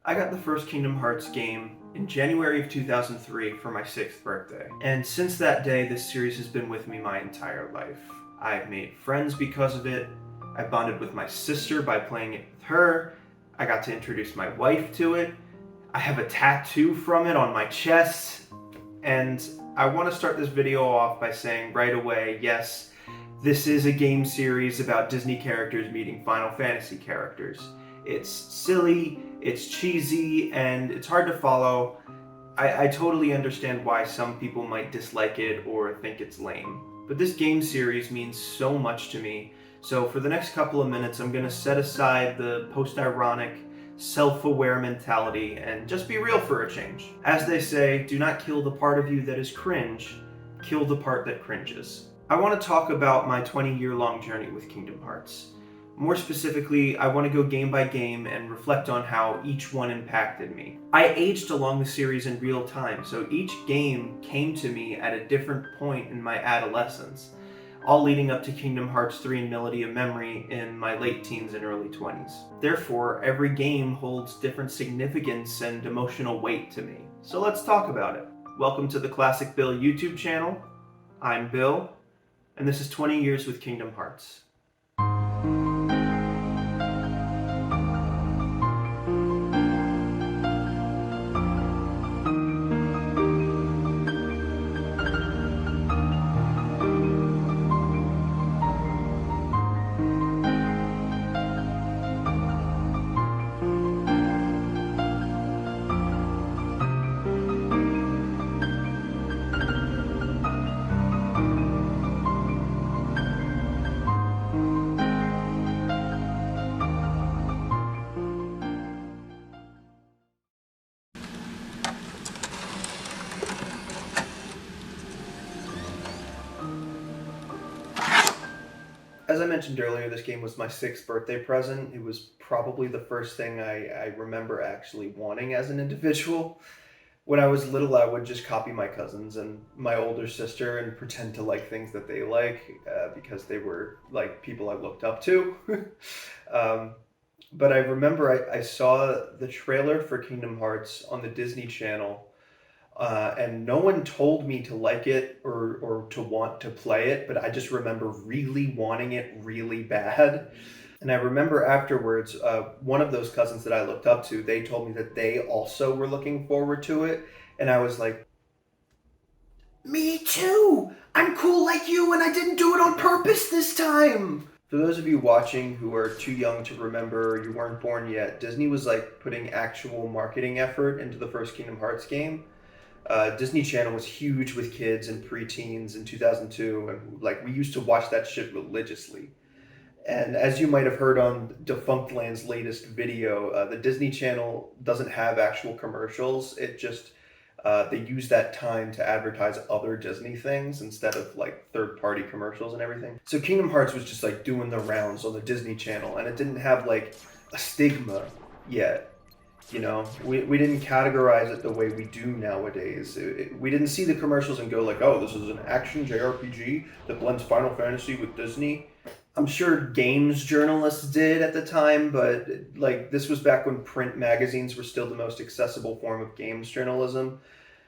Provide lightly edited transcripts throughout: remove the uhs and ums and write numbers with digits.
I got the first Kingdom Hearts game in January of 2003 for my 6th birthday. And since that day, this series has been with me my entire life. I've made friends because of it. I bonded with my sister by playing it with her. I got to introduce my wife to it. I have a tattoo from it on my chest. And I want to start this video off by saying right away, yes, this is a game series about Disney characters meeting Final Fantasy characters. It's silly, it's cheesy, and it's hard to follow. I totally understand why some people might dislike it or think it's lame. But this game series means so much to me, so for the next couple of minutes I'm going to set aside the post-ironic, self-aware mentality and just be real for a change. As they say, do not kill the part of you that is cringe, kill the part that cringes. I want to talk about my 20-year-long journey with Kingdom Hearts. More specifically, I want to go game by game and reflect on how each one impacted me. I aged along the series in real time, so each game came to me at a different point in my adolescence, all leading up to Kingdom Hearts 3 and Melody of Memory in my late teens and early 20s. Therefore, every game holds different significance and emotional weight to me. So let's talk about it. Welcome to the Classic Bill YouTube channel. I'm Bill, and this is 20 Years with Kingdom Hearts. As I mentioned earlier, this game was my 6th birthday present. It was probably the first thing I remember actually wanting as an individual. When I was little, I would just copy my cousins and my older sister and pretend to like things that they like because they were like people I looked up to. But I remember I saw the trailer for Kingdom Hearts on the Disney Channel. And no one told me to like it or to want to play it, but I just remember really wanting it really bad. And I remember afterwards, one of those cousins that I looked up to, they told me that they also were looking forward to it. And I was like, me too! I'm cool like you and I didn't do it on purpose this time! For those of you watching who are too young to remember or you weren't born yet, Disney was like putting actual marketing effort into the first Kingdom Hearts game. Disney Channel was huge with kids and preteens in 2002, and like we used to watch that shit religiously. And as you might have heard on Defunctland's latest video, the Disney Channel doesn't have actual commercials. It just they use that time to advertise other Disney things instead of like third-party commercials and everything. So Kingdom Hearts was just like doing the rounds on the Disney Channel, and it didn't have like a stigma yet. You know, we didn't categorize it the way we do nowadays. We didn't see the commercials and go like, oh, this is an action JRPG that blends Final Fantasy with Disney. I'm sure games journalists did at the time, but like this was back when print magazines were still the most accessible form of games journalism.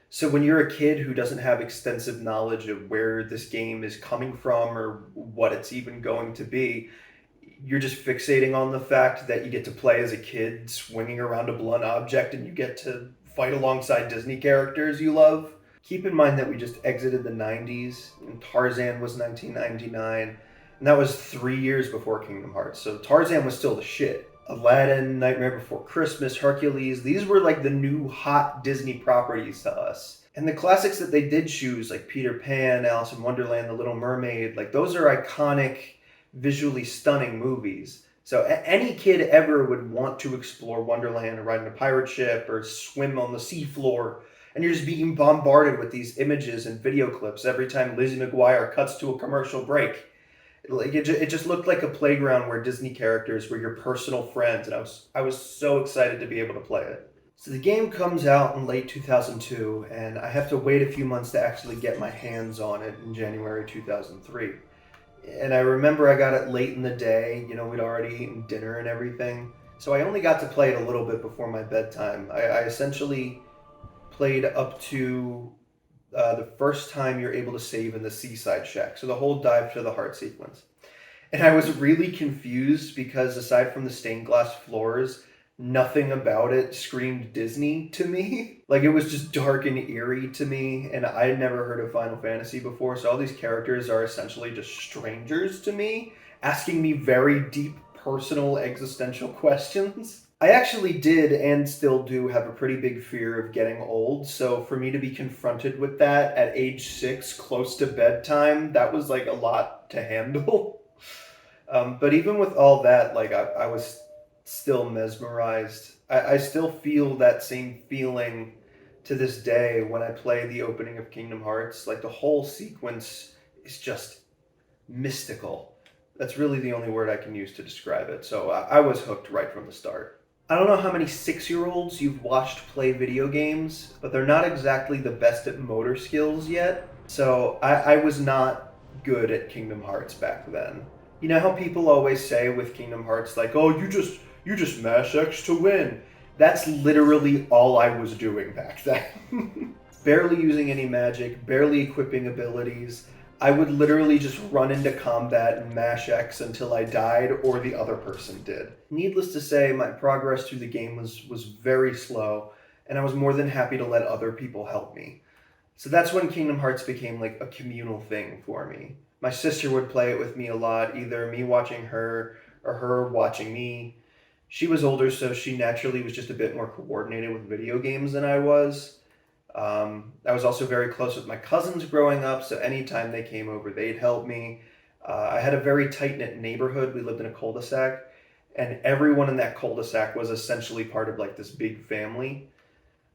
So when you're a kid who doesn't have extensive knowledge of where this game is coming from or what it's even going to be, you're just fixating on the fact that you get to play as a kid swinging around a blunt object and you get to fight alongside Disney characters you love. Keep in mind that we just exited the 90s and Tarzan was 1999, and that was 3 years before Kingdom Hearts, so Tarzan was still the shit. Aladdin, Nightmare Before Christmas, Hercules, these were like the new hot Disney properties to us. And the classics that they did choose, like Peter Pan, Alice in Wonderland, The Little Mermaid, like those are iconic, visually stunning movies. So any kid ever would want to explore Wonderland or ride in a pirate ship or swim on the seafloor. And you're just being bombarded with these images and video clips every time Lizzie McGuire cuts to a commercial break. Like it just looked like a playground where Disney characters were your personal friends, and I was so excited to be able to play it. So the game comes out in late 2002, and I have to wait a few months to actually get my hands on it in January 2003. And I remember I got it late in the day, you know, we'd already eaten dinner and everything. So I only got to play it a little bit before my bedtime. I essentially played up to the first time you're able to save in the seaside shack. So the whole dive to the heart sequence. And I was really confused because aside from the stained glass floors, nothing about it screamed Disney to me. Like it was just dark and eerie to me, and I had never heard of Final Fantasy before, so all these characters are essentially just strangers to me, asking me very deep personal existential questions. I actually did and still do have a pretty big fear of getting old, so for me to be confronted with that at age 6, close to bedtime, that was like a lot to handle. But even with all that, like I was still mesmerized. I still feel that same feeling to this day when I play the opening of Kingdom Hearts. Like the whole sequence is just mystical. That's really the only word I can use to describe it. So I was hooked right from the start. I don't know how many 6-year-olds you've watched play video games, but they're not exactly the best at motor skills yet. So I was not good at Kingdom Hearts back then. You know how people always say with Kingdom Hearts, like, oh, you just mash X to win. That's literally all I was doing back then. Barely using any magic, barely equipping abilities. I would literally just run into combat and mash X until I died or the other person did. Needless to say, my progress through the game was very slow, and I was more than happy to let other people help me. So that's when Kingdom Hearts became like a communal thing for me. My sister would play it with me a lot, either me watching her or her watching me. She was older, so she naturally was just a bit more coordinated with video games than I was. I was also very close with my cousins growing up, so anytime they came over, they'd help me. I had a very tight-knit neighborhood. We lived in a cul-de-sac, and everyone in that cul-de-sac was essentially part of like this big family.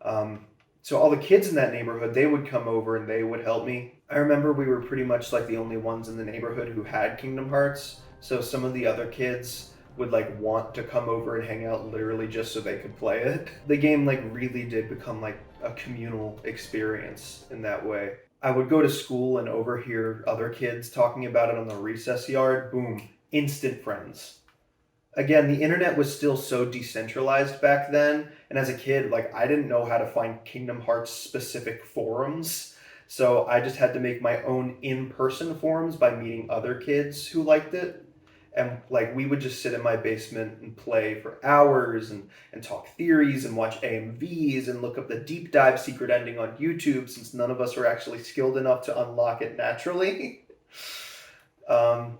So all the kids in that neighborhood, they would come over and they would help me. I remember we were pretty much like the only ones in the neighborhood who had Kingdom Hearts, so some of the other kids would like want to come over and hang out literally just so they could play it. The game like really did become like a communal experience in that way. I would go to school and overhear other kids talking about it on the recess yard. Boom, instant friends. Again, the internet was still so decentralized back then, and as a kid, like I didn't know how to find Kingdom Hearts specific forums. So I just had to make my own in-person forums by meeting other kids who liked it. And like we would just sit in my basement and play for hours and talk theories and watch AMVs and look up the deep dive secret ending on YouTube since none of us were actually skilled enough to unlock it naturally. Some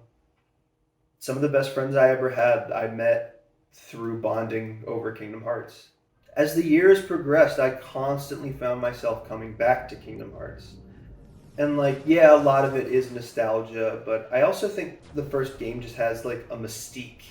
of the best friends I ever had, I met through bonding over Kingdom Hearts. As the years progressed, I constantly found myself coming back to Kingdom Hearts. And like, yeah, a lot of it is nostalgia, but I also think the first game just has like a mystique.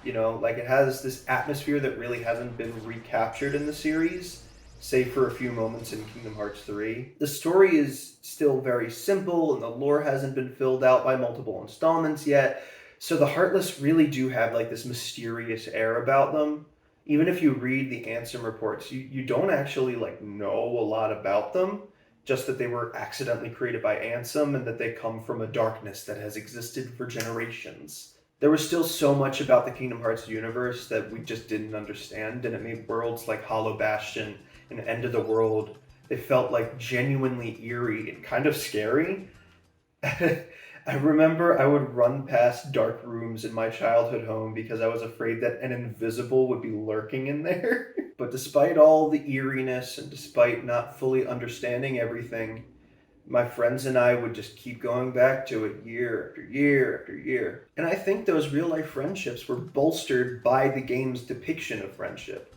You know, like it has this atmosphere that really hasn't been recaptured in the series, save for a few moments in Kingdom Hearts 3. The story is still very simple, and the lore hasn't been filled out by multiple installments yet. So the Heartless really do have like this mysterious air about them. Even if you read the Ansem reports, you don't actually like know a lot about them. Just that they were accidentally created by Ansem and that they come from a darkness that has existed for generations. There was still so much about the Kingdom Hearts universe that we just didn't understand, and it made worlds like Hollow Bastion and End of the World, they felt like genuinely eerie and kind of scary. I remember I would run past dark rooms in my childhood home because I was afraid that an invisible would be lurking in there. But despite all the eeriness and despite not fully understanding everything, my friends and I would just keep going back to it year after year after year. And I think those real life friendships were bolstered by the game's depiction of friendship.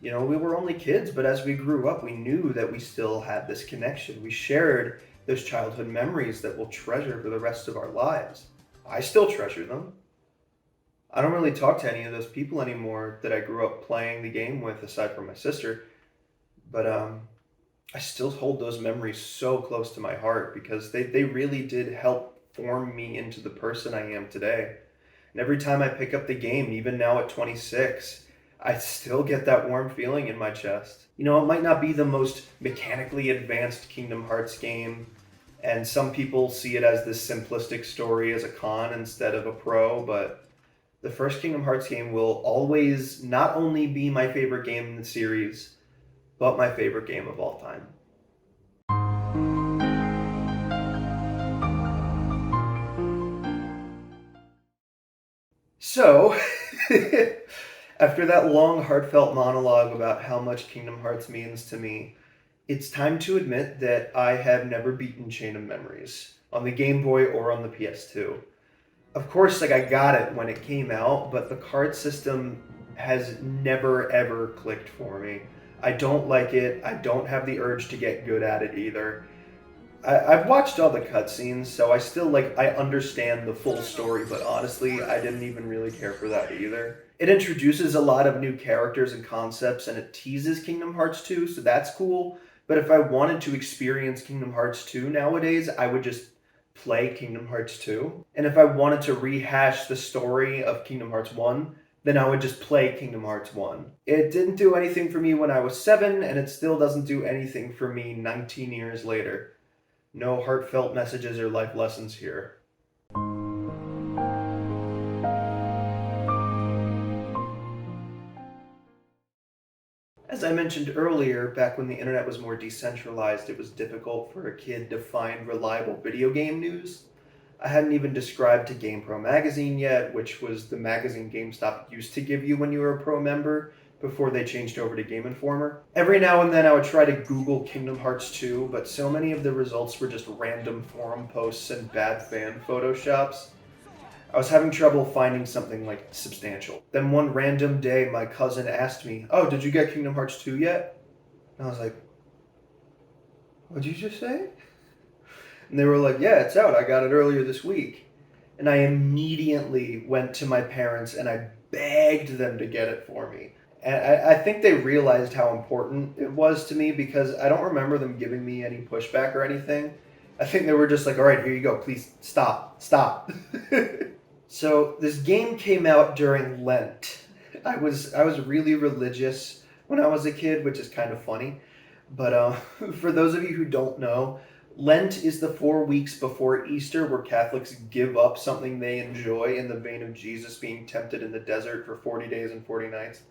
You know, we were only kids, but as we grew up, we knew that we still had this connection. We shared those childhood memories that we'll treasure for the rest of our lives. I still treasure them. I don't really talk to any of those people anymore that I grew up playing the game with, aside from my sister. But I still hold those memories so close to my heart because they really did help form me into the person I am today. And every time I pick up the game, even now at 26, I still get that warm feeling in my chest. You know, it might not be the most mechanically advanced Kingdom Hearts game, and some people see it as this simplistic story as a con instead of a pro, but The first Kingdom Hearts game will always not only be my favorite game in the series, but my favorite game of all time. So, after that long, heartfelt monologue about how much Kingdom Hearts means to me, it's time to admit that I have never beaten Chain of Memories on the Game Boy or on the PS2. Of course, like I got it when it came out, but the card system has never ever clicked for me. I don't like it. I don't have the urge to get good at it either. I've watched all the cutscenes, so I still I understand the full story, but honestly, I didn't even really care for that either. It introduces a lot of new characters and concepts, and it teases Kingdom Hearts 2, so that's cool. But if I wanted to experience Kingdom Hearts 2 nowadays, I would just play Kingdom Hearts 2. And if I wanted to rehash the story of Kingdom Hearts 1, then I would just play Kingdom Hearts 1. It didn't do anything for me when I was 7, and it still doesn't do anything for me 19 years later. No heartfelt messages or life lessons here. As I mentioned earlier, back when the internet was more decentralized, it was difficult for a kid to find reliable video game news. I hadn't even described to GamePro magazine yet, which was the magazine GameStop used to give you when you were a pro member before they changed over to Game Informer. Every now and then I would try to Google Kingdom Hearts 2, but so many of the results were just random forum posts and bad fan photoshops. I was having trouble finding something substantial. Then one random day my cousin asked me, "Oh, did you get Kingdom Hearts 2 yet?" And I was like, "What'd you just say?" And they were like, "Yeah, it's out. I got it earlier this week." And I immediately went to my parents and I begged them to get it for me. And I think they realized how important it was to me because I don't remember them giving me any pushback or anything. I think they were just like, "All right, here you go. Please stop." So this game came out during Lent. I was really religious when I was a kid, which is kind of funny. But for those of you who don't know, Lent is the 4 weeks before Easter where Catholics give up something they enjoy in the vein of Jesus being tempted in the desert for 40 days and 40 nights.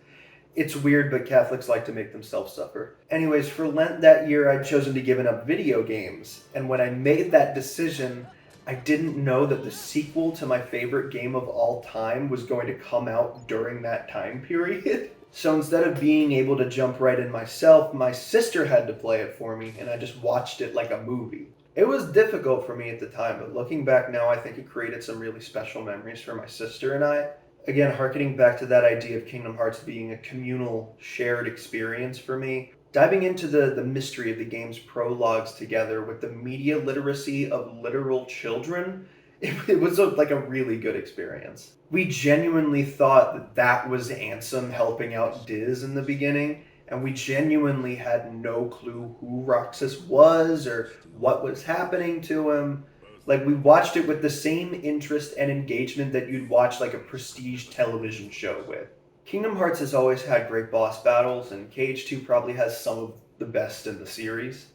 It's weird, but Catholics like to make themselves suffer. Anyways, for Lent that year, I'd chosen to give up video games. And when I made that decision, I didn't know that the sequel to my favorite game of all time was going to come out during that time period. So instead of being able to jump right in myself, my sister had to play it for me, and I just watched it like a movie. It was difficult for me at the time, but looking back now, I think it created some really special memories for my sister and I. Again, harkening back to that idea of Kingdom Hearts being a communal, shared experience for me, diving into the mystery of the game's prologues together with the media literacy of literal children, it was a really good experience. We genuinely thought that was Ansem helping out Diz in the beginning, and we genuinely had no clue who Roxas was or what was happening to him. We watched it with the same interest and engagement that you'd watch a prestige television show with. Kingdom Hearts has always had great boss battles, and KH2 probably has some of the best in the series.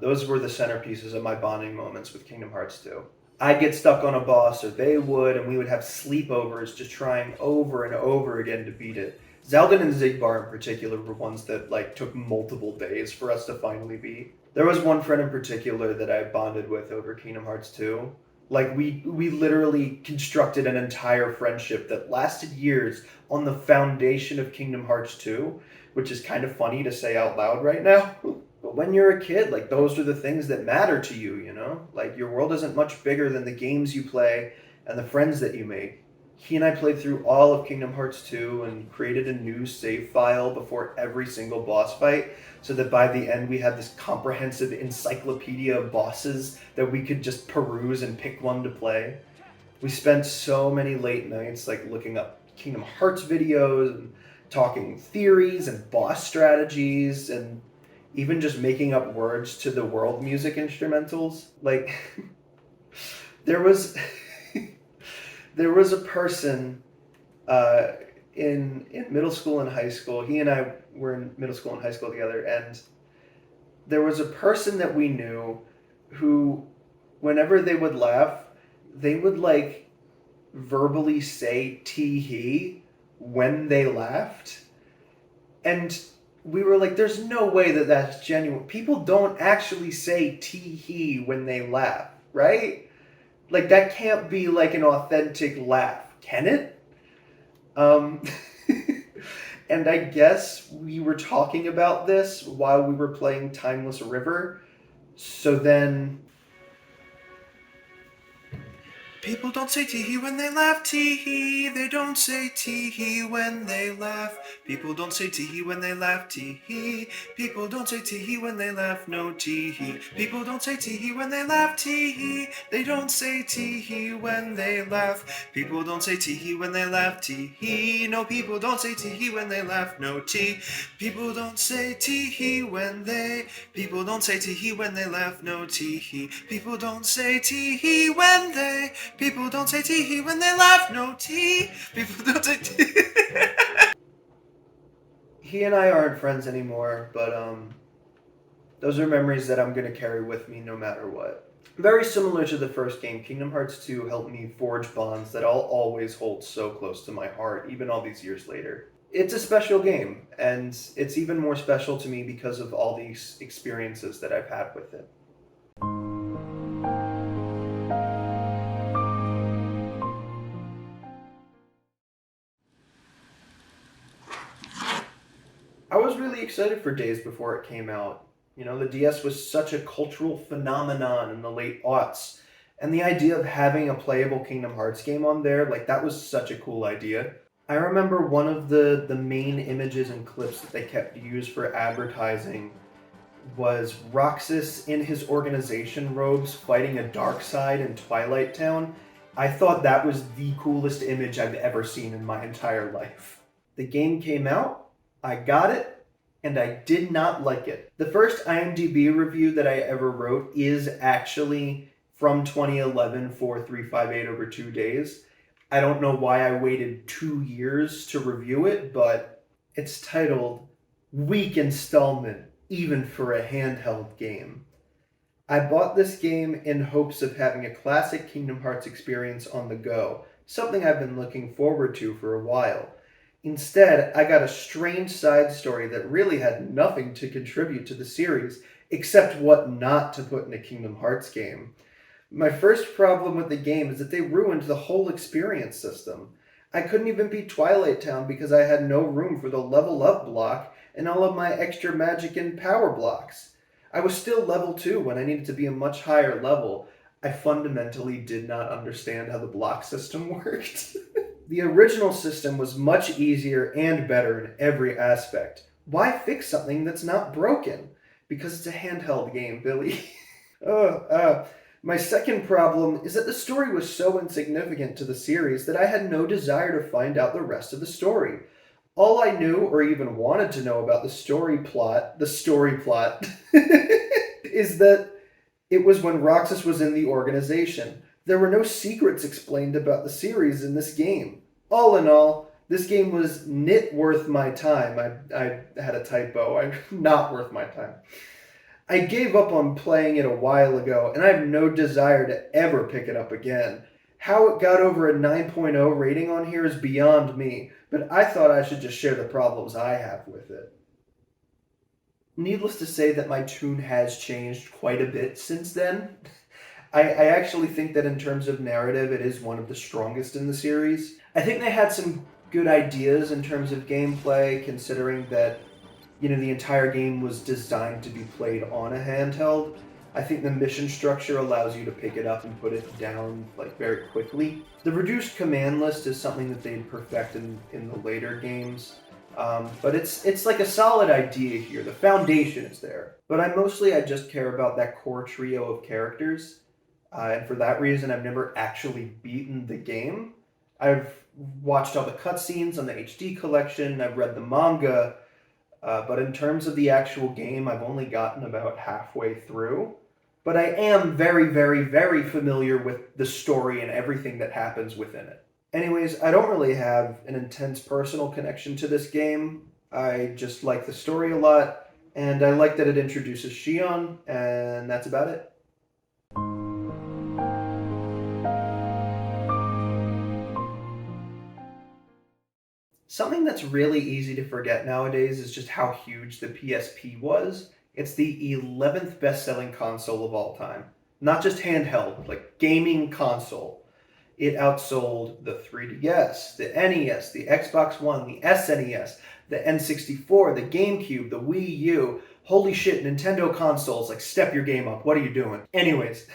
Those were the centerpieces of my bonding moments with Kingdom Hearts 2. I'd get stuck on a boss, or they would, and we would have sleepovers just trying over and over again to beat it. Zeldin and Zigbar in particular were ones that took multiple days for us to finally beat. There was one friend in particular that I bonded with over Kingdom Hearts 2. We literally constructed an entire friendship that lasted years on the foundation of Kingdom Hearts 2, which is kind of funny to say out loud right now. But when you're a kid, those are the things that matter to you, you know? Your world isn't much bigger than the games you play and the friends that you make. He and I played through all of Kingdom Hearts 2 and created a new save file before every single boss fight, so that by the end we had this comprehensive encyclopedia of bosses that we could just peruse and pick one to play. We spent so many late nights looking up Kingdom Hearts videos and talking theories and boss strategies and even just making up words to the world music instrumentals. There was there was a person in middle school and high school. He and I were in middle school and high school together, and there was a person that we knew who, whenever they would laugh, they would verbally say tee hee when they left. And we were like, there's no way that that's genuine. People don't actually say tee hee when they laugh, right? Like, that can't be like an authentic laugh, can it? Um, and I guess we were talking about this while we were playing Timeless River. So then people don't say tee hee when they laugh, tee hee. They don't say tee hee when they laugh. People don't say tee hee when they laugh, tee hee. People don't say tee hee when they laugh, no tee hee. People don't say tee hee when they laugh, tee hee. They don't say tee hee when they laugh. People don't say tee hee when they laugh, tee hee. No, people don't say tee hee when they laugh, no tee. People don't say tee hee when they. People don't say tee hee when they laugh, no tee hee. People don't say tee hee when they. People don't say tee hee when they laugh, no tea. People don't say tee. He and I aren't friends anymore, but those are memories that I'm gonna carry with me no matter what. Very similar to the first game, Kingdom Hearts 2 helped me forge bonds that I'll always hold so close to my heart, even all these years later. It's a special game, and it's even more special to me because of all these experiences that I've had with it. I was really excited for Days before it came out. You know, the DS was such a cultural phenomenon in the late aughts. And the idea of having a playable Kingdom Hearts game on there, like, that was such a cool idea. I remember one of the main images and clips that they kept used for advertising was Roxas in his organization robes fighting a dark side in Twilight Town. I thought that was the coolest image I've ever seen in my entire life. The game came out, I got it, and I did not like it. The first IMDb review that I ever wrote is actually from 2011 for 358 over 2 days. I don't know why I waited 2 years to review it, but it's titled Weak Installment, even for a handheld game. I bought this game in hopes of having a classic Kingdom Hearts experience on the go, something I've been looking forward to for a while. Instead, I got a strange side story that really had nothing to contribute to the series, except what not to put in a Kingdom Hearts game. My first problem with the game is that they ruined the whole experience system. I couldn't even beat Twilight Town because I had no room for the level up block and all of my extra magic and power blocks. I was still level 2 when I needed to be a much higher level. I fundamentally did not understand how the block system worked. The original system was much easier and better in every aspect. Why fix something that's not broken? Because it's a handheld game, Billy. My second problem is that the story was so insignificant to the series that I had no desire to find out the rest of the story. All I knew or even wanted to know about the story plot, is that it was when Roxas was in the organization. There were no secrets explained about the series in this game. All in all, this game was nit worth my time. I had a typo. Not worth my time. I gave up on playing it a while ago, and I have no desire to ever pick it up again. How it got over a 9.0 rating on here is beyond me, but I thought I should just share the problems I have with it. Needless to say that my tune has changed quite a bit since then. I actually think that in terms of narrative, it is one of the strongest in the series. I think they had some good ideas in terms of gameplay, considering that, you know, the entire game was designed to be played on a handheld. I think the mission structure allows you to pick it up and put it down like very quickly. The reduced command list is something that they'd perfect in the later games. But it's like a solid idea here. The foundation is there. But I just care about that core trio of characters. And for that reason, I've never actually beaten the game. I've watched all the cutscenes on the HD collection. I've read the manga. But in terms of the actual game, I've only gotten about halfway through. But I am very, very, very familiar with the story and everything that happens within it. Anyways, I don't really have an intense personal connection to this game. I just like the story a lot, and I like that it introduces Shion, and that's about it. Something that's really easy to forget nowadays is just how huge the PSP was. It's the 11th best-selling console of all time. Not just handheld, like gaming console. It outsold the 3DS, the NES, the Xbox One, the SNES, the N64, the GameCube, the Wii U. Holy shit, Nintendo consoles, like step your game up. What are you doing? Anyways,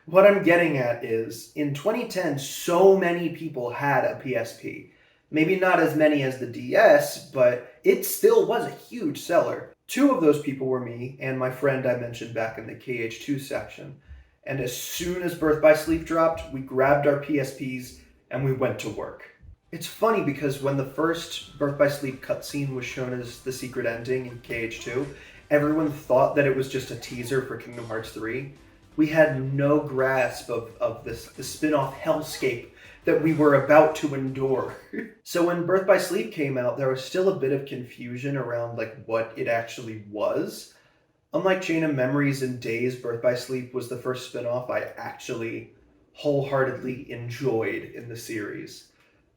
what I'm getting at is in 2010, so many people had a PSP. Maybe not as many as the DS, but it still was a huge seller. Two of those people were me and my friend I mentioned back in the KH2 section. And as soon as Birth by Sleep dropped, we grabbed our PSPs and we went to work. It's funny because when the first Birth by Sleep cutscene was shown as the secret ending in KH2, everyone thought that it was just a teaser for Kingdom Hearts 3. We had no grasp of the spin-off hellscape that we were about to endure. So when Birth by Sleep came out, there was still a bit of confusion around like what it actually was. Unlike Chain of Memories and Days, Birth by Sleep was the first spin-off I actually wholeheartedly enjoyed in the series.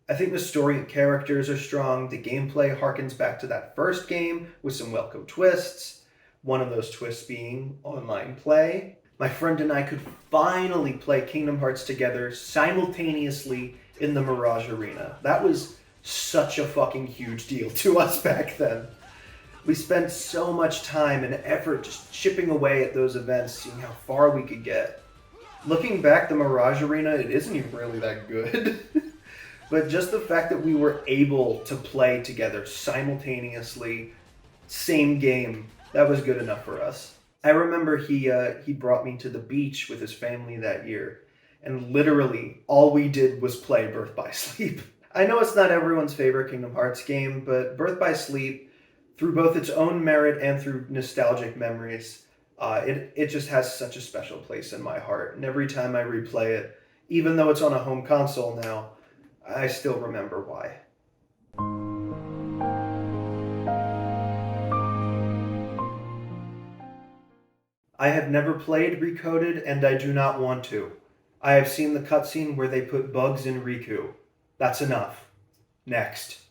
I think the story and characters are strong, the gameplay harkens back to that first game with some welcome twists, one of those twists being online play. My friend and I could finally play Kingdom Hearts together simultaneously in the Mirage Arena. That was such a fucking huge deal to us back then. We spent so much time and effort just chipping away at those events, seeing how far we could get. Looking back, the Mirage Arena, it isn't even really that good. But just the fact that we were able to play together simultaneously, same game, that was good enough for us. I remember he brought me to the beach with his family that year, and literally all we did was play Birth by Sleep. I know it's not everyone's favorite Kingdom Hearts game, but Birth by Sleep, through both its own merit and through nostalgic memories, it just has such a special place in my heart. And every time I replay it, even though it's on a home console now, I still remember why. I have never played Recoded, and I do not want to. I have seen the cutscene where they put bugs in Riku. That's enough. Next.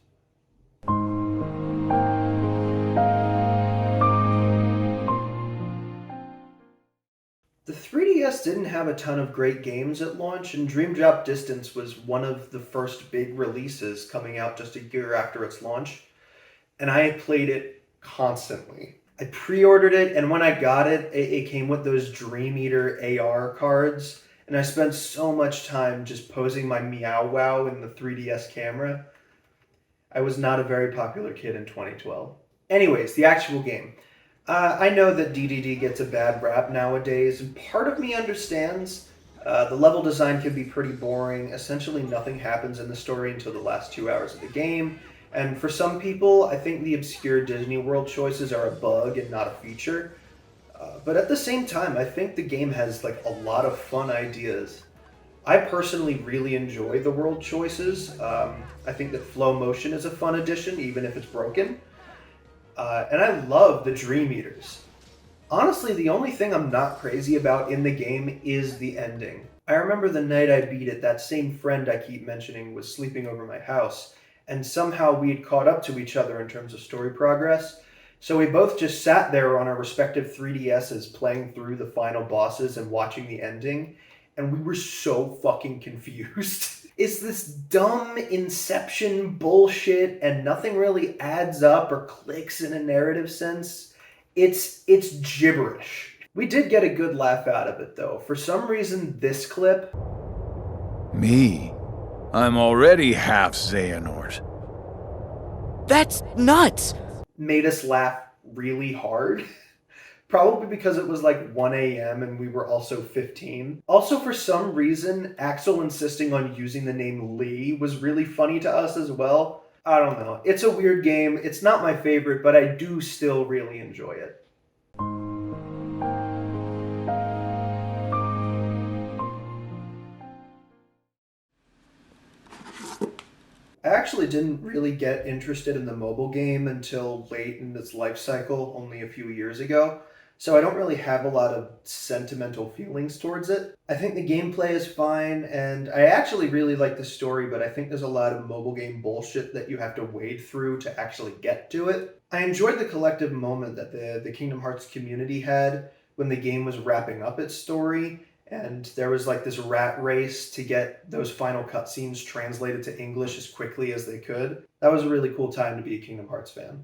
The 3DS didn't have a ton of great games at launch, and Dream Drop Distance was one of the first big releases coming out just a year after its launch, and I played it constantly. I pre-ordered it, and when I got it, it came with those Dream Eater AR cards, and I spent so much time just posing my Meow Wow in the 3DS camera. I was not a very popular kid in 2012. Anyways, the actual game. I know that DDD gets a bad rap nowadays, and part of me understands. The level design can be pretty boring. Essentially nothing happens in the story until the last 2 hours of the game. And for some people, I think the obscure Disney World choices are a bug and not a feature. But at the same time, I think the game has like a lot of fun ideas. I personally really enjoy the world choices. I think that Flow Motion is a fun addition, even if it's broken. And I love the Dream Eaters. Honestly, the only thing I'm not crazy about in the game is the ending. I remember the night I beat it, that same friend I keep mentioning was sleeping over my house, and somehow we had caught up to each other in terms of story progress. So we both just sat there on our respective 3DSs playing through the final bosses and watching the ending, and we were so fucking confused. It's this dumb Inception bullshit, and nothing really adds up or clicks in a narrative sense. It's gibberish. We did get a good laugh out of it, though. For some reason, this clip... Me? I'm already half Xehanort. That's nuts! made us laugh really hard. Probably because it was like 1 a.m. and we were also 15. Also, for some reason, Axel insisting on using the name Lee was really funny to us as well. I don't know. It's a weird game. It's not my favorite, but I do still really enjoy it. I actually didn't really get interested in the mobile game until late in its life cycle, only a few years ago. so I don't really have a lot of sentimental feelings towards it. I think the gameplay is fine, and I actually really like the story, but I think there's a lot of mobile game bullshit that you have to wade through to actually get to it. I enjoyed the collective moment that the Kingdom Hearts community had when the game was wrapping up its story, and there was like this rat race to get those final cutscenes translated to English as quickly as they could. That was a really cool time to be a Kingdom Hearts fan.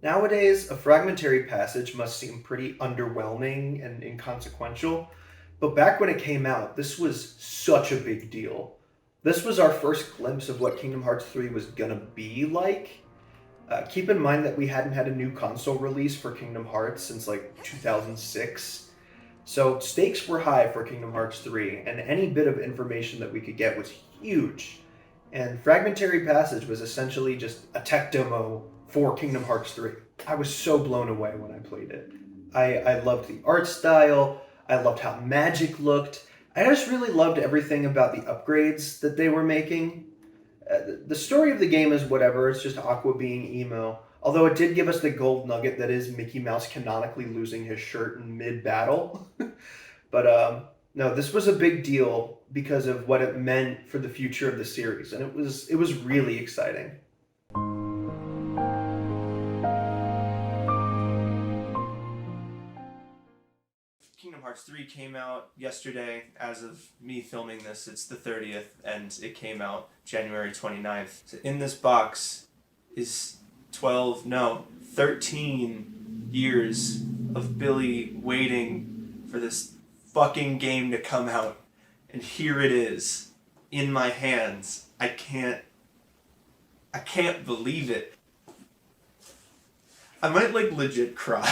Nowadays, a fragmentary passage must seem pretty underwhelming and inconsequential, but back when it came out, this was such a big deal. This was our first glimpse of what Kingdom Hearts 3 was gonna be like. Keep in mind that we hadn't had a new console release for Kingdom Hearts since like 2006, so stakes were high for Kingdom Hearts 3, and any bit of information that we could get was huge. And Fragmentary Passage was essentially just a tech demo for Kingdom Hearts 3. I was so blown away when I played it. I loved the art style, I loved how magic looked. I just really loved everything about the upgrades that they were making. The story of the game is whatever, it's just Aqua being emo. Although it did give us the gold nugget that is Mickey Mouse canonically losing his shirt in mid battle. But no, this was a big deal because of what it meant for the future of the series, and it was really exciting. Kingdom Hearts 3 came out yesterday. As of me filming this, it's the 30th, and it came out January 29th. So in this box is 13 years of Billy waiting for this fucking game to come out. And here it is, in my hands. I can't believe it. I might like legit cry.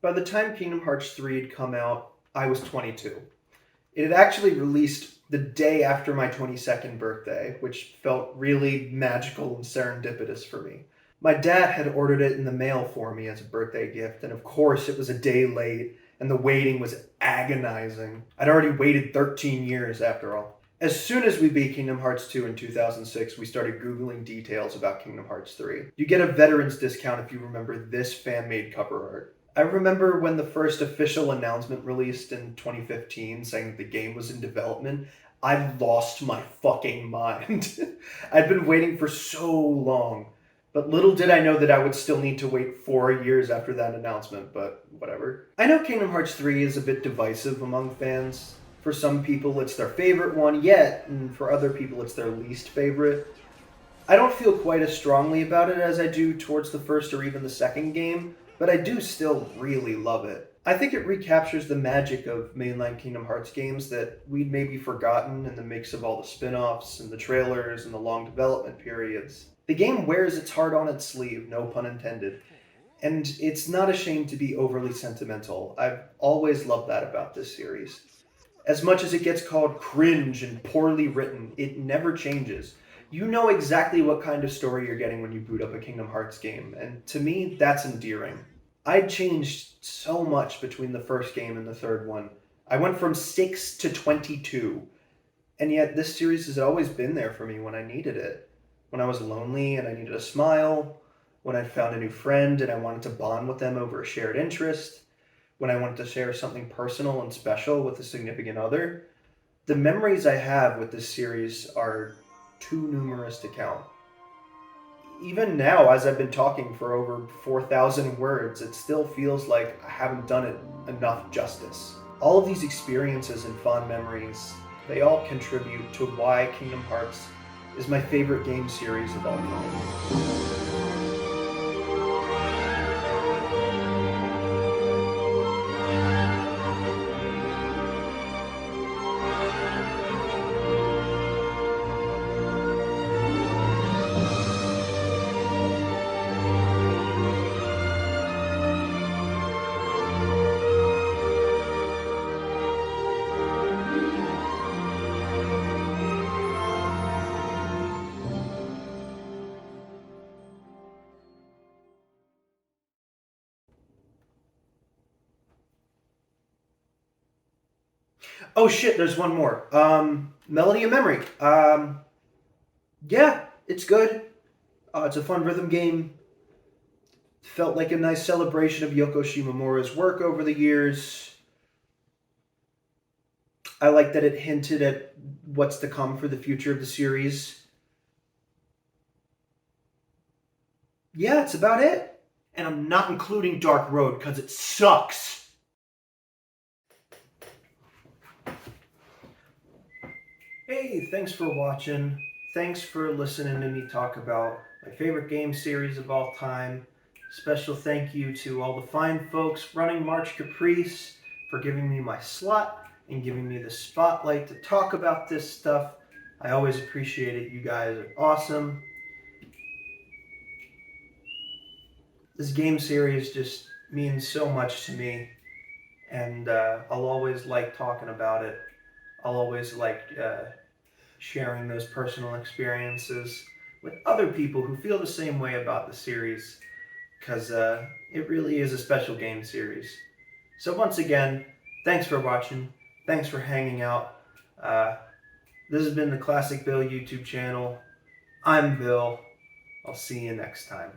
By the time Kingdom Hearts 3 had come out, I was 22. It had actually released the day after my 22nd birthday, which felt really magical and serendipitous for me. My dad had ordered it in the mail for me as a birthday gift, and of course it was a day late, and the waiting was agonizing. I'd already waited 13 years after all. As soon as we beat Kingdom Hearts 2 in 2006, we started Googling details about Kingdom Hearts 3. You get a veteran's discount if you remember this fan-made cover art. I remember when the first official announcement released in 2015 saying that the game was in development, I lost my fucking mind. I'd been waiting for so long, but little did I know that I would still need to wait 4 years after that announcement, but whatever. I know Kingdom Hearts 3 is a bit divisive among fans. For some people it's their favorite one yet, and for other people it's their least favorite. I don't feel quite as strongly about it as I do towards the first or even the second game, but I do still really love it. I think it recaptures the magic of mainline Kingdom Hearts games that we'd maybe forgotten in the mix of all the spin-offs and the trailers and the long development periods. The game wears its heart on its sleeve, no pun intended, and it's not ashamed to be overly sentimental. I've always loved that about this series. As much as it gets called cringe and poorly written, it never changes. You know exactly what kind of story you're getting when you boot up a Kingdom Hearts game, and to me, that's endearing. I changed so much between the first game and the third one. I went from 6 to 22, and yet this series has always been there for me when I needed it. When I was lonely and I needed a smile, when I found a new friend and I wanted to bond with them over a shared interest, when I wanted to share something personal and special with a significant other. The memories I have with this series are too numerous to count. Even now, as I've been talking for over 4,000 words, it still feels like I haven't done it enough justice. All of these experiences and fond memories, they all contribute to why Kingdom Hearts is my favorite game series of all time. Oh shit, there's one more. Melody of Memory. Yeah, it's good. It's a fun rhythm game. Felt like a nice celebration of Yoko Shimomura's work over the years. I like that it hinted at what's to come for the future of the series. Yeah, it's about it. And I'm not including Dark Road because it sucks. Hey, thanks for watching. Thanks for listening to me talk about my favorite game series of all time. Special thank you to all the fine folks running March Caprice for giving me my slot and giving me the spotlight to talk about this stuff. I always appreciate it. You guys are awesome. This game series just means so much to me, and I'll always like talking about it. I'll always like sharing those personal experiences with other people who feel the same way about the series, because it really is a special game series. So once again, thanks for watching. Thanks for hanging out. This has been the Classic Bill YouTube channel. I'm Bill. I'll see you next time.